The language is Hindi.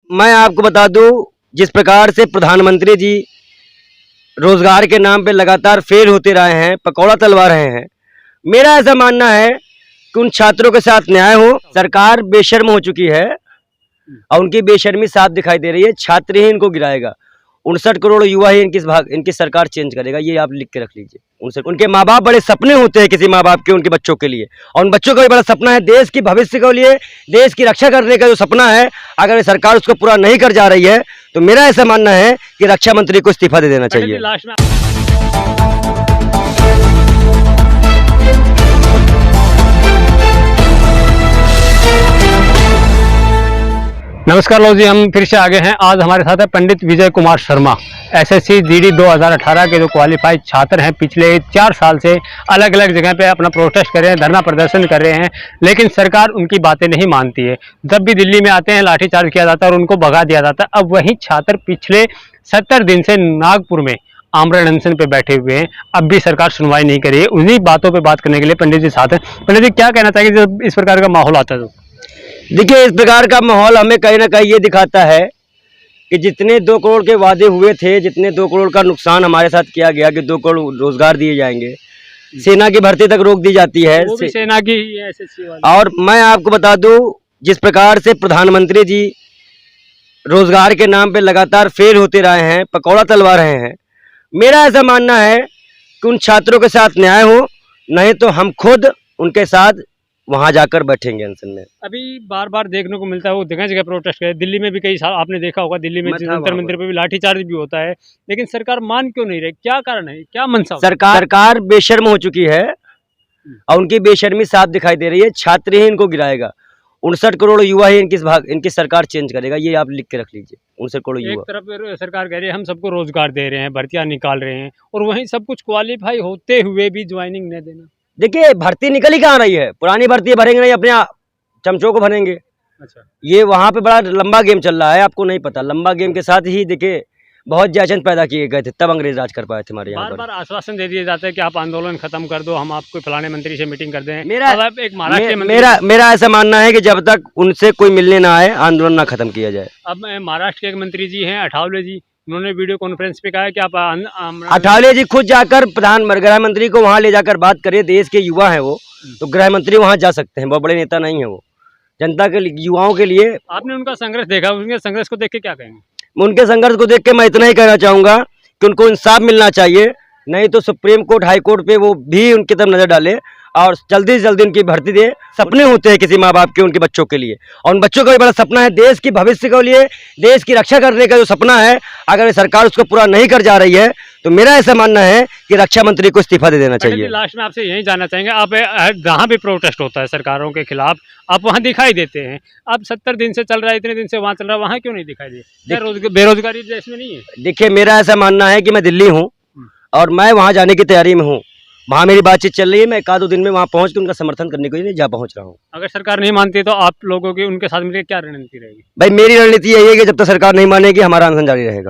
मैं आपको बता दूं, जिस प्रकार से प्रधानमंत्री जी रोजगार के नाम पे लगातार फेल होते रहे हैं, पकौड़ा तलवा रहे हैं, मेरा ऐसा मानना है कि उन छात्रों के साथ न्याय हो। सरकार बेशर्म हो चुकी है और उनकी बेशर्मी साफ दिखाई दे रही है। छात्र ही इनको गिराएगा। 59 करोड़ युवा ही इनकी सरकार चेंज करेगा, ये आप लिख के रख लीजिए। उनके माँ बाप बड़े सपने होते हैं किसी माँ बाप के, उनके बच्चों के लिए, और उन बच्चों का भी बड़ा सपना है देश की भविष्य के लिए, देश की रक्षा करने का जो सपना है, अगर सरकार उसको पूरा नहीं कर जा रही है तो मेरा ऐसा मानना है कि रक्षा मंत्री को इस्तीफा दे देना चाहिए। नमस्कार लो जी, हम फिर से आगे हैं। आज हमारे साथ है पंडित विजय कुमार शर्मा, एसएससी जीडी 2018 के जो क्वालिफाइड छात्र हैं। पिछले 4 साल से अलग अलग जगह पे अपना प्रोटेस्ट कर रहे हैं, धरना प्रदर्शन कर रहे हैं, लेकिन सरकार उनकी बातें नहीं मानती है। जब भी दिल्ली में आते हैं लाठीचार्ज किया जाता है और उनको भगा दिया जाता है। अब वही छात्र पिछले 70 दिन से नागपुर में आमरण अनशन पे बैठे हुए हैं, अब भी सरकार सुनवाई नहीं करी है। उन्हीं बातों पे बात करने के लिए पंडित जी साथ हैं। पंडित जी, क्या कहना चाहिए जब इस प्रकार का माहौल आता है? देखिए, इस प्रकार का माहौल हमें कहीं ना कहीं ये दिखाता है कि जितने 2 करोड़ के वादे हुए थे, जितने 2 करोड़ का नुकसान हमारे साथ किया गया कि 2 करोड़ रोजगार दिए जाएंगे, सेना की भर्ती तक रोक दी जाती है। वो भी सेना की ही है, एसएससी वाली। और मैं आपको बता दूं, जिस प्रकार से प्रधानमंत्री जी रोजगार के नाम पे लगातार फेल होते रहे हैं, पकौड़ा तलवा रहे हैं, मेरा ऐसा मानना है कि उन छात्रों के साथ न्याय हो, नहीं तो हम खुद उनके साथ वहां जाकर बैठेंगे अनशन में। अभी बार बार देखने को मिलता है, वो जगह जगह प्रोटेस्ट करे। दिल्ली में भी कई साल आपने देखा होगा, दिल्ली में जंतर मंदिर पे भी लाठीचार्ज भी होता है, लेकिन सरकार मान क्यों नहीं रही? क्या कारण है, क्या मंशा? सरकार बेशर्म हो चुकी है और उनकी बेशर्मी साफ दिखाई दे रही है। छात्र ही इनको गिराएगा। 59 करोड़ युवा ही इनकी सरकार चेंज करेगा, ये आप लिख के रख लीजिए। 59 करोड़ युवा। एक तरफ सरकार कह रही है हम सबको रोजगार दे रहे हैं, भर्तियां निकाल रहे हैं, और वहीं सब कुछ क्वालिफाई होते हुए भी ज्वाइनिंग नहीं देना। देखिए, भर्ती निकल ही कहाँ रही है? पुरानी भर्ती भरेंगे नहीं, अपने चमचों को भरेंगे। अच्छा, ये वहाँ पे बड़ा लंबा गेम चल रहा है, आपको नहीं पता। लंबा गेम के साथ ही देखिए बहुत जयचंद पैदा किए गए थे, तब अंग्रेज राज कर पाए थे हमारे यहाँ पर। बार आश्वासन दे दिए जाते हैं कि आप आंदोलन खत्म कर दो, हम आपको फलाने मंत्री से मीटिंग कर दें। मेरा ऐसा मानना है कि जब तक उनसे कोई मिलने ना आए, आंदोलन ना खत्म किया जाए। अब महाराष्ट्र के एक मंत्री जी हैं, अठावले जी, उन्होंने वीडियो कॉन्फ्रेंस पे कहा है कि आप अठावले जी खुद जाकर गृह मंत्री को वहाँ ले जाकर बात करिए। देश के युवा है वो, तो गृह मंत्री वहाँ जा सकते हैं, बहुत बड़े नेता नहीं है वो। जनता के युवाओं के लिए आपने उनका संघर्ष देखा, उनके संघर्ष को देख के क्या कहेंगे? उनके संघर्ष को देख के मैं इतना ही कहना चाहूंगा कि उनको इंसाफ मिलना चाहिए, नहीं तो सुप्रीम कोर्ट, हाई कोर्ट पे वो भी उनकी तरफ नजर डाले और जल्दी से जल्दी उनकी भर्ती दे। सपने होते हैं किसी माँ बाप के, उनके बच्चों के लिए, और उन बच्चों का भी बड़ा सपना है देश की भविष्य के लिए, देश की रक्षा करने का जो सपना है, अगर सरकार उसको पूरा नहीं कर जा रही है तो मेरा ऐसा मानना है कि रक्षा मंत्री को इस्तीफा दे देना चाहिए। लास्ट में आपसे यही जानना चाहेंगे, आप जहाँ भी प्रोटेस्ट होता है सरकारों के खिलाफ, आप वहाँ दिखाई देते हैं। अब 70 दिन से चल रहा है, इतने दिन से वहाँ चल रहा है, वहाँ क्यों नहीं दिखाई दे? बेरोजगारी देश में नहीं है? देखिए, मेरा ऐसा मानना है कि मैं दिल्ली हूँ और मैं वहाँ जाने की तैयारी में हूँ। वहाँ मेरी बातचीत चल रही है, मैं 1-2 दिन में वहाँ पहुँच के उनका समर्थन करने के लिए जा पहुँच रहा हूँ। अगर सरकार नहीं मानती तो आप लोगों की उनके साथ मिलकर क्या रणनीति रहेगी? भाई, मेरी रणनीति यही है कि जब तक सरकार नहीं मानेगी हमारा अनशन जारी रहेगा।